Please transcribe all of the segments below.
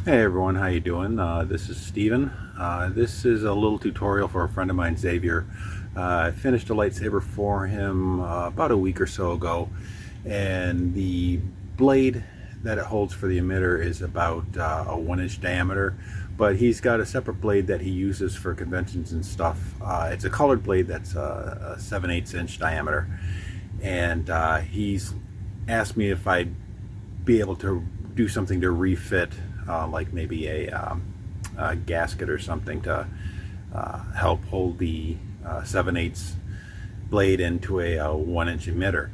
Hey everyone, how you doing? This is Steven. This is a little tutorial for a friend of mine, Xavier. I finished a lightsaber for him about a week or so ago, and the blade that it holds for the emitter is about a 1-inch diameter, but he's got a separate blade that he uses for conventions and stuff. It's a colored blade that's a 7/8 inch diameter, and he's asked me if I'd be able to do something to refit, like maybe a gasket or something to help hold the 7/8 blade into a 1-inch emitter.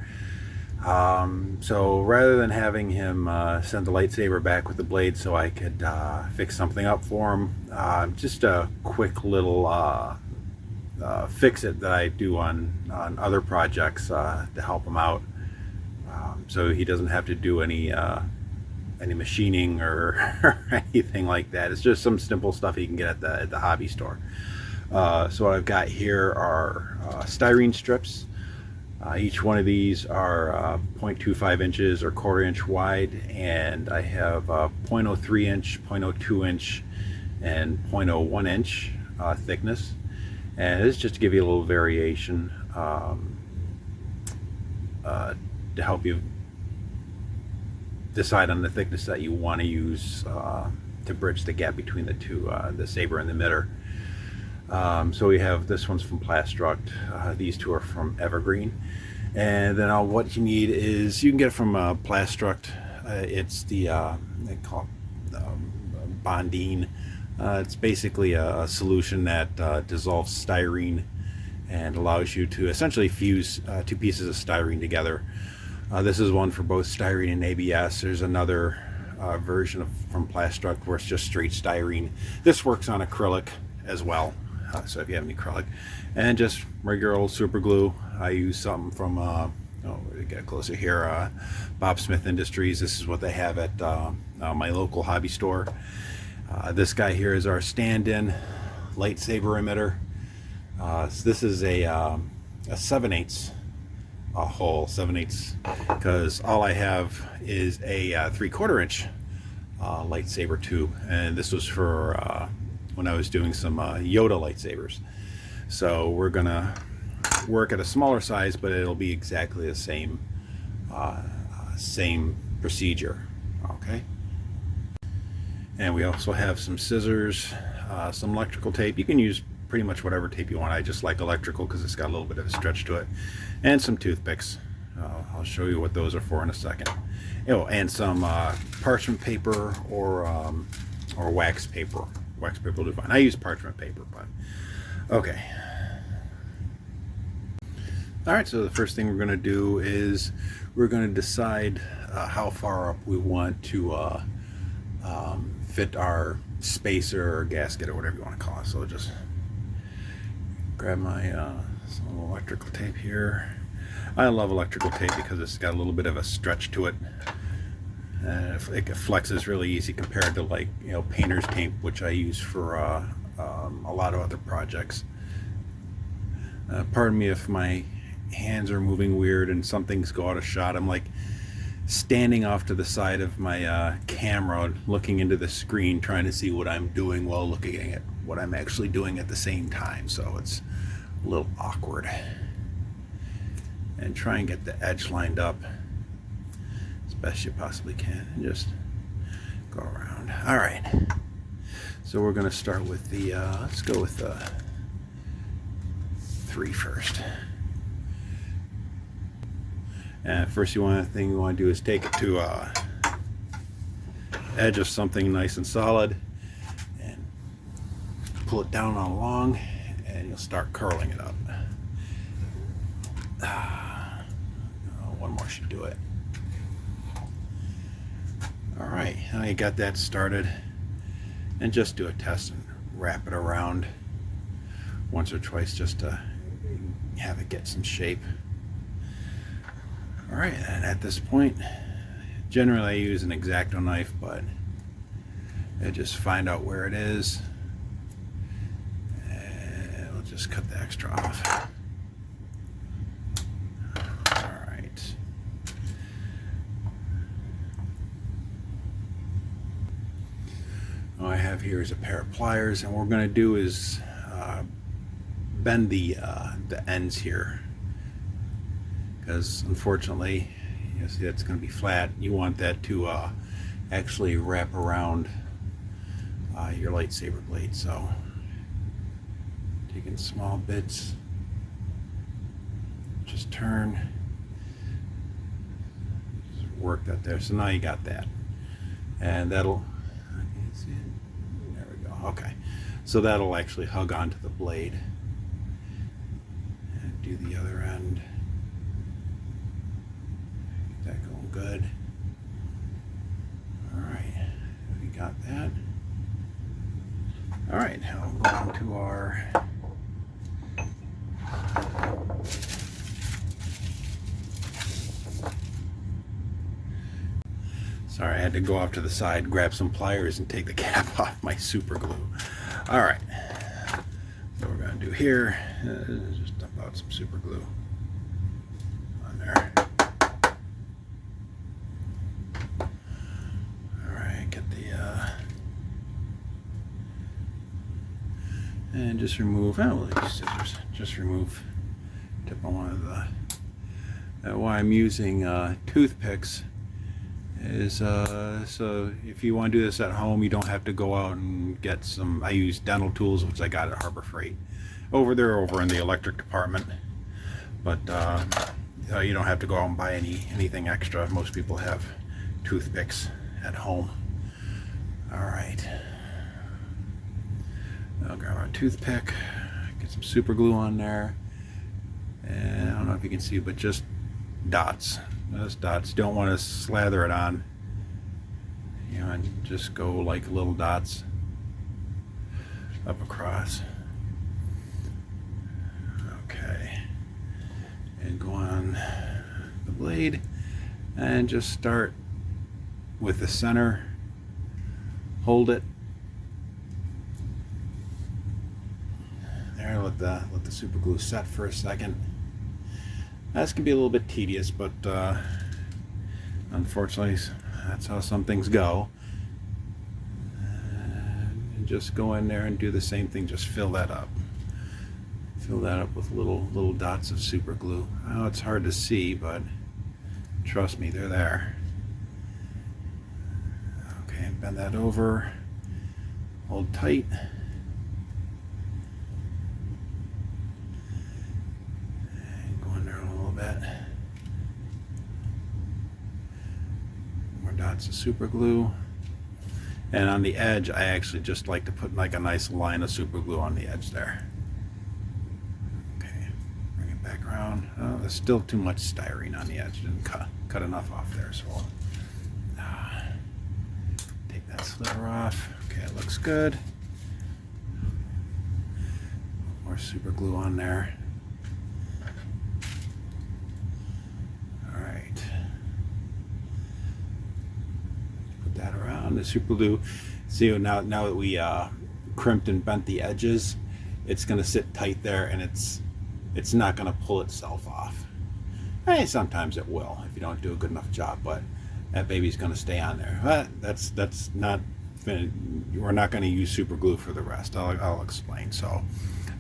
So rather than having him send the lightsaber back with the blade so I could fix something up for him, just a quick little fix-it that I do on other projects to help him out, so he doesn't have to do any machining or anything like that. It's just some simple stuff he can get at the hobby store. So what I've got here are styrene strips. Each one of these are 0.25 inches or 1/4 inch wide, and I have 0.03 inch, 0.02 inch, and 0.01 inch thickness. And it's just to give you a little variation to help you decide on the thickness that you want to use to bridge the gap between the two, the saber and the emitter. So we have, this one's from Plastruct, these two are from Evergreen, and then what you need is, you can get it from Plastruct. It's the they call it Bondine. It's basically a solution that dissolves styrene and allows you to essentially fuse two pieces of styrene together. This is one for both styrene and ABS. There's another version from Plastruct where it's just straight styrene. This works on acrylic as well, so if you have any acrylic. And just regular old super glue. I use something from, we get closer here, Bob Smith Industries. This is what they have at my local hobby store. This guy here is our stand-in lightsaber emitter. So this is a 7/8 hole, 7/8, because all I have is a 3/4 inch lightsaber tube, and this was for when I was doing some Yoda lightsabers. So we're gonna work at a smaller size, but it'll be exactly the same same procedure. Okay. And we also have some scissors, some electrical tape. You can use pretty much whatever tape you want. I just like electrical because it's got a little bit of a stretch to it, and some toothpicks. I'll show you what those are for in a second. Oh, and some parchment paper or wax paper. Wax paper will do fine. I use parchment paper, but okay. All right, so the first thing we're going to do is we're going to decide how far up we want to fit our spacer or gasket or whatever you want to call it. So just grab my some electrical tape here. I love electrical tape because it's got a little bit of a stretch to it. It flexes really easy compared to, like, painter's tape, which I use for a lot of other projects. Pardon me if my hands are moving weird and some things go out of shot. I'm like standing off to the side of my camera, looking into the screen, trying to see what I'm doing while looking at what I'm actually doing at the same time. So it's a little awkward. And try and get the edge lined up as best you possibly can, and just go around. All right. So we're going to start with the, let's go with the 3 first. And first thing you want to do is take it to edge of something nice and solid and pull it down on along, and you'll start curling it up. One more should do it. All right, now you got that started, and just do a test and wrap it around once or twice just to have it get some shape. All right, and at this point, generally I use an X-Acto knife, but I just find out where it is, and we'll just cut the extra off. All right. What I have here is a pair of pliers, and what we're going to do is bend the ends here, because unfortunately, you see that's going to be flat. You want that to actually wrap around your lightsaber blade. So taking small bits, just turn, just work that there. So now you got that, and that'll, there we go. Okay, so that'll actually hug onto the blade. And do the other end. Get that going good. All right, we got that. All right, now we'll go on to our sorry, I had to go off to the side, grab some pliers, and take the cap off my super glue. All right, so what we're gonna do here is just dump out some super glue on there. All right, get the and just remove. Oh, we'll use scissors. Just remove tip on one of the. Why I'm using toothpicks is so if you want to do this at home, you don't have to go out and get some. I use dental tools, which I got at Harbor Freight over there, over in the electric department. But you don't have to go out and buy anything extra. Most people have toothpicks at home. All right, I'll grab our toothpick, get some super glue on there, and I don't know if you can see, but just dots. Those dots, don't want to slather it on, you know, and just go like little dots up across. Okay, and go on the blade and just start with the center, hold it there, let the super glue set for a second. This can be a little bit tedious, but unfortunately, that's how some things go. And just go in there and do the same thing. Just fill that up. Fill that up with little dots of super glue. I know it's hard to see, but trust me, they're there. Okay, bend that over. Hold tight. More dots of super glue, and on the edge I actually just like to put like a nice line of super glue on the edge there. Okay, bring it back around. Oh, there's still too much styrene on the edge. Didn't cut enough off there, so we'll take that sliver off. Okay, it looks good. More super glue on there. The super glue. See, now that we crimped and bent the edges, it's going to sit tight there, and it's not going to pull itself off. Hey, sometimes it will if you don't do a good enough job, but that baby's going to stay on there. But that's not. We're not going to use super glue for the rest. I'll explain. So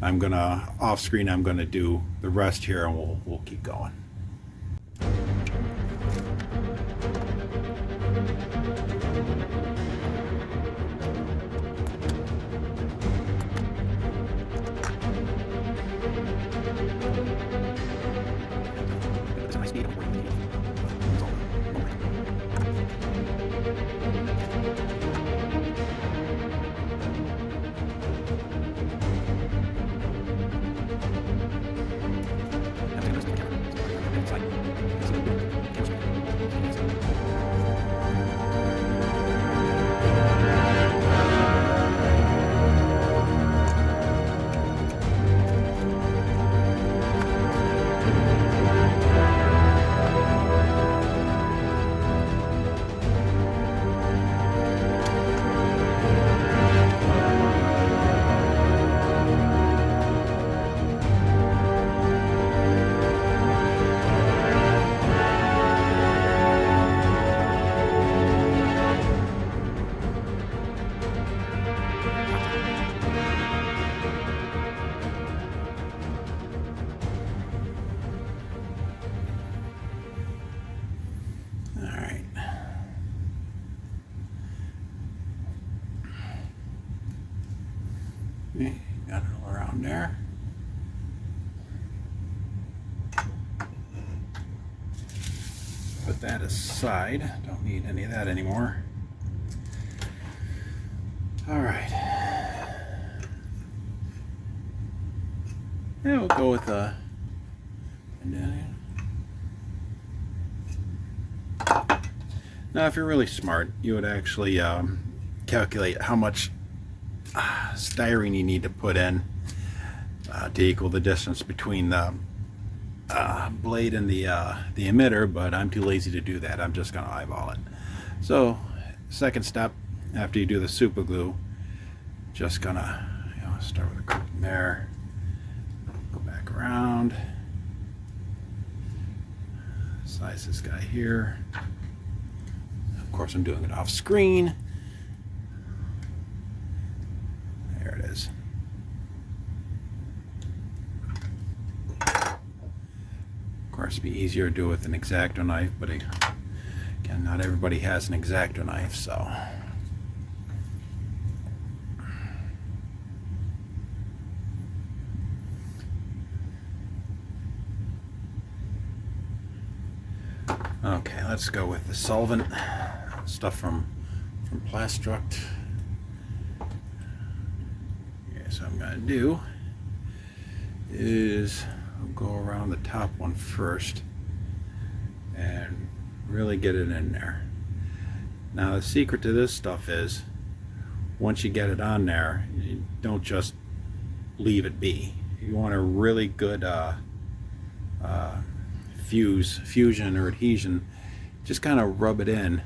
I'm gonna off screen. I'm going to do the rest here, and we'll keep going. Okay, got it all around there. Put that aside. Don't need any of that anymore. All right. Yeah, we'll go with a. Now, if you're really smart, you would actually calculate how much styrene you need to put in to equal the distance between the blade and the emitter, but I'm too lazy to do that. I'm just going to eyeball it. So, second step, after you do the super glue, just going to start with a coating there, go back around, size this guy here. Of course, I'm doing it off screen. There it is. Of course, it'd be easier to do with an X-Acto knife, but again, not everybody has an X-Acto knife, so. Okay, let's go with the solvent stuff from Plastruct. Okay, so what I'm gonna do is I'll go around the top one first and really get it in there. Now the secret to this stuff is once you get it on there, you don't just leave it be. You want a really good fusion or adhesion. Just kind of rub it in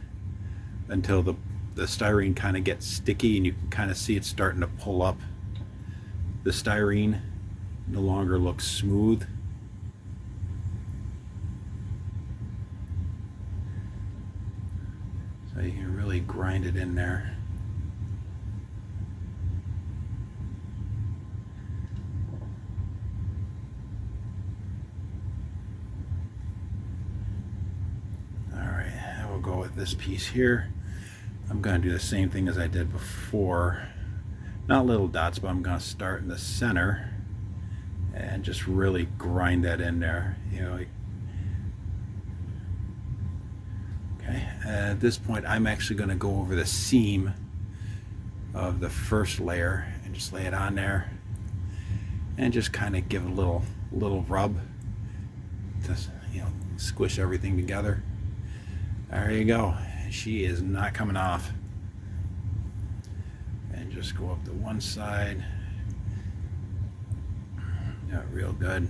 until the styrene kind of gets sticky and you can kind of see it starting to pull up. The styrene no longer looks smooth. So you can really grind it in there. Go with this piece here. I'm going to do the same thing as I did before. Not little dots, but I'm going to start in the center and just really grind that in there. Okay. At this point, I'm actually going to go over the seam of the first layer and just lay it on there, and just kind of give a little rub to squish everything together. There you go. She is not coming off. And just go up to one side. Yeah, real good.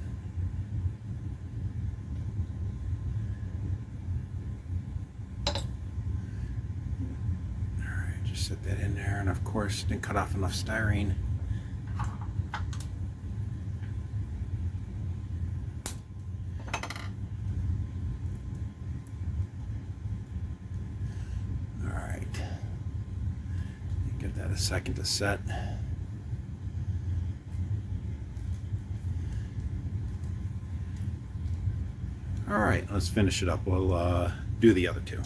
Alright, just set that in there, and of course didn't cut off enough styrene. A second to set. All right, let's finish it up. We'll do the other two.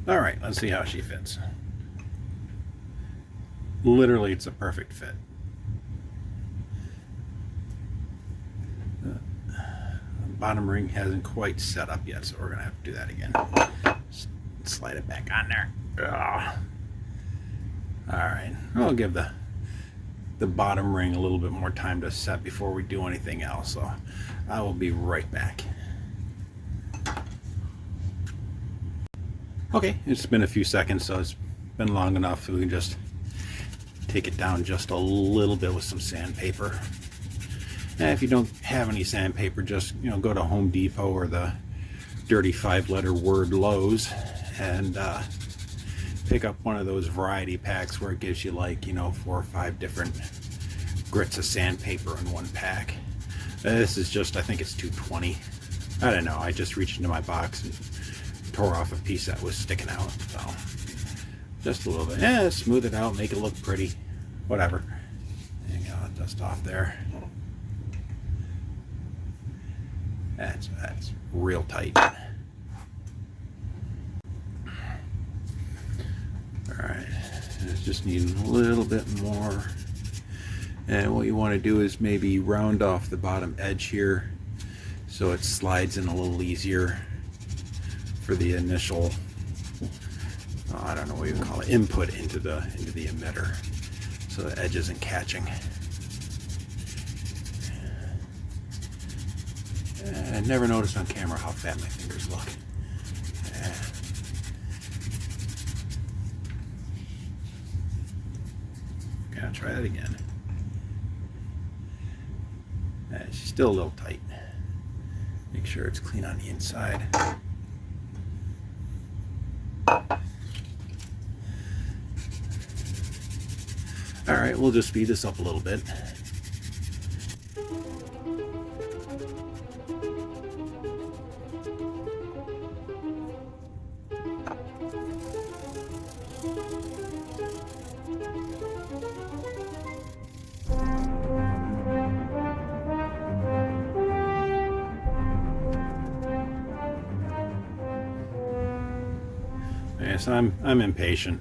All right, let's see how she fits. Literally, it's a perfect fit. bottom ring hasn't quite set up yet, so we're gonna have to do that again. Slide it back on there. Ugh. All right, I'll give the bottom ring a little bit more time to set before we do anything else, so I will be right back. Okay, it's been a few seconds, so it's been long enough so we can just take it down just a little bit with some sandpaper. And if you don't have any sandpaper, just go to Home Depot or the dirty 5-letter word Lowe's and pick up one of those variety packs where it gives you like 4 or 5 different grits of sandpaper in one pack. This is just, I think it's 220. I don't know, I just reached into my box and tore off a piece that was sticking out, so just a little bit. Yeah, smooth it out, make it look pretty, whatever. There you go, dust off there. That's real tight. Alright, it's just needing a little bit more. And what you want to do is maybe round off the bottom edge here so it slides in a little easier for the initial, I don't know what you call it, input into the emitter, so the edge isn't catching. I never noticed on camera how fat my fingers look. Gotta try that again. She's still a little tight. Make sure it's clean on the inside. Alright, we'll just speed this up a little bit. Yes, I'm impatient.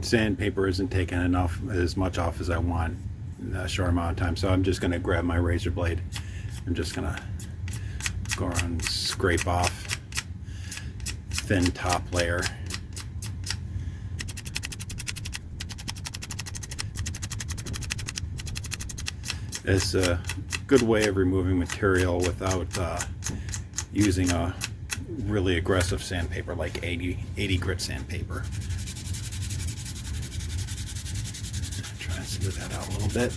Sandpaper isn't taking as much off as I want in a short amount of time, so I'm just going to grab my razor blade. I'm just going to go around and scrape off thin top layer. It's a good way of removing material without using a really aggressive sandpaper like 80 grit sandpaper. Try and smooth that out a little bit.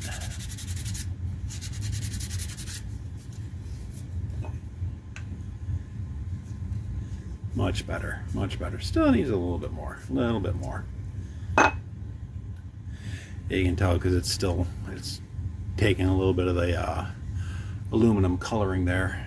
Much better, much better. Still needs a little bit more, You can tell because it's taking a little bit of the aluminum coloring there.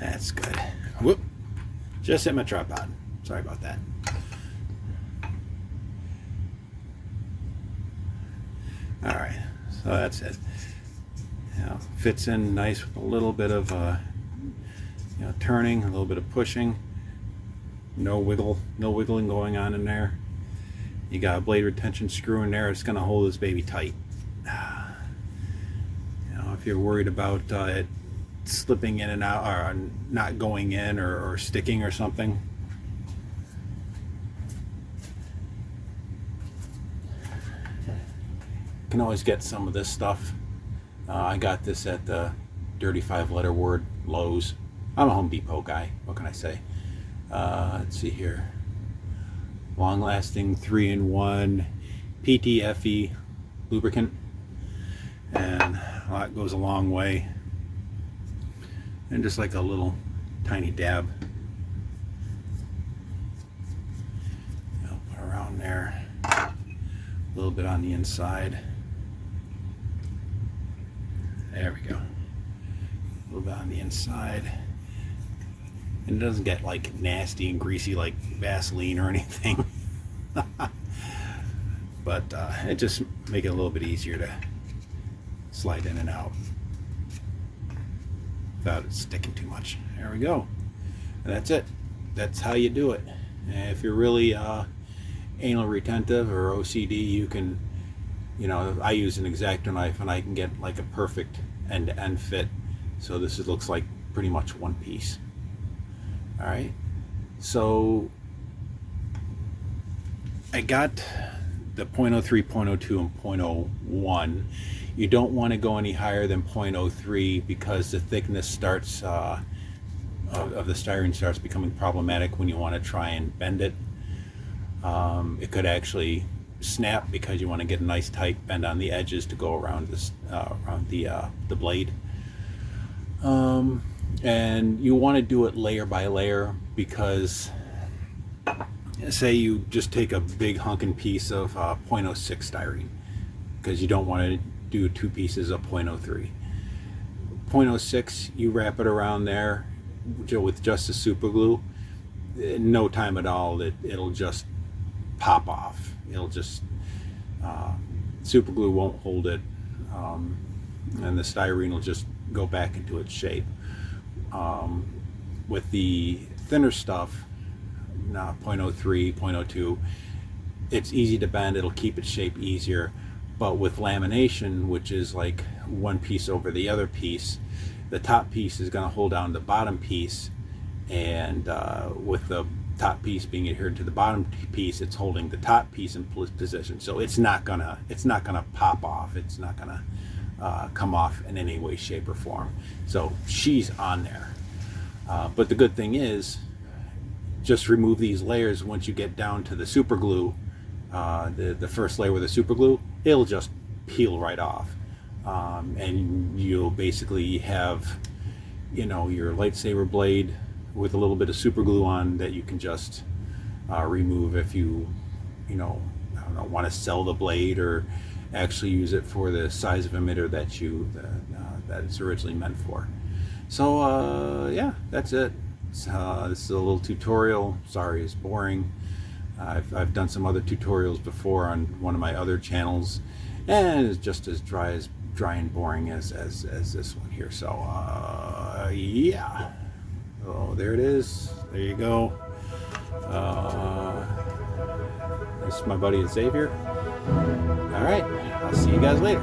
That's good. Whoop! Just hit my tripod. Sorry about that. Alright, so that's it. Fits in nice with a little bit of turning, a little bit of pushing. No wiggling going on in there. You got a blade retention screw in there. It's going to hold this baby tight. If you're worried about it slipping in and out or not going in or sticking or something, you can always get some of this stuff. I got this at the dirty 5-letter word Lowe's. I'm a Home Depot guy, what can I say? Let's see here, long lasting 3-in-1 PTFE lubricant, and that goes a long way. And just like a little tiny dab, put around there, a little bit on the inside. There we go. A little bit on the inside. and it doesn't get like nasty and greasy like Vaseline or anything. But it just make it a little bit easier to slide in and out without it sticking too much. There we go. And that's it. That's how you do it. And if you're really anal retentive or OCD, you can, you know, I use an X-Acto knife and I can get like a perfect end-to-end fit. So this looks like pretty much one piece. All right. So I got the 0.03, 0.02, and 0.01. You don't want to go any higher than 0.03 because the thickness starts of the styrene starts becoming problematic when you want to try and bend it. It could actually snap because you want to get a nice tight bend on the edges to go around this around the blade. And you want to do it layer by layer because say you just take a big hunkin' piece of 0.06 styrene because you don't want to do two pieces of 0.03. 0.06, you wrap it around there with just the super glue. In no time at all, it'll just pop off. It'll just super glue won't hold it, and the styrene will just go back into its shape. With the thinner stuff, 0.03, 0.02, it's easy to bend. It'll keep its shape easier. But with lamination, which is like one piece over the other piece, the top piece is going to hold down the bottom piece, and with the top piece being adhered to the bottom piece, it's holding the top piece in position. So it's not gonna pop off. It's not gonna come off in any way, shape, or form. So she's on there. But the good thing is, just remove these layers. Once you get down to the super glue, the first layer with the super glue, it'll just peel right off, and you'll basically have, you know, your lightsaber blade with a little bit of super glue on that you can just remove if you know, I don't know, want to sell the blade or actually use it for the size of emitter that it's originally meant for. So yeah, that's it. This is a little tutorial. Sorry, it's boring. I've done some other tutorials before on one of my other channels, and it's just as dry and boring as this one here. So yeah. Oh, there it is. There you go. This is my buddy Xavier. All right, I'll see you guys later.